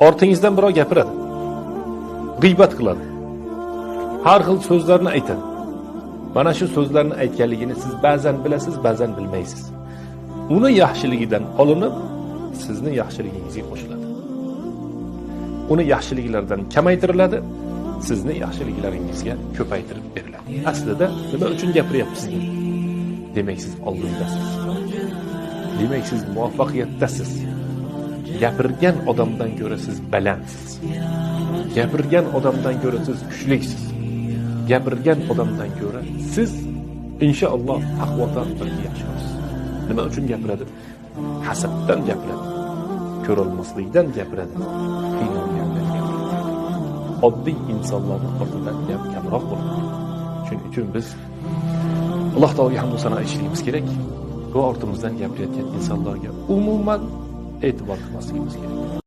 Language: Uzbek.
Ortingizdan birov gapiradi. G'iybat qiladi. Har xil so'zlarni aytadi. Mana shu so'zlarni aytganligini siz ba'zan bilasiz, ba'zan bilmaysiz. Uni yaxshiligidan olinib, sizni yaxshiligingizga qo'shiladi. Uni yaxshiliklaridan kamaytiriladi, sizni yaxshiliklaringizga ko'paytirib beriladi. Aslida nima uchun gapiryapsiz? Demak, siz oldindasiz. Demak, siz muvaffaqiyatdasiz. Gapirgan odamdan ko'ra siz balandsiz. Gapirgan odamdan ko'ra siz kuchlisiz. Gapirgan odamdan ko'ra siz inshaalloh taqvodan birga yashaysiz. Nima uchun gapiradi? Hasaddan gapiradi. Ko'rolmaslikdan gapiradi. Qiynalgandan gapiradi. Oddiy insonlarning ortidan gap kamroq bo'ladi. Shuning uchun biz Alloh taologa hamd va sano aytishimiz kerak. Bu ortimizdan gapirayotgan insonlarga umuman e'tibor qilmasligimiz kerak.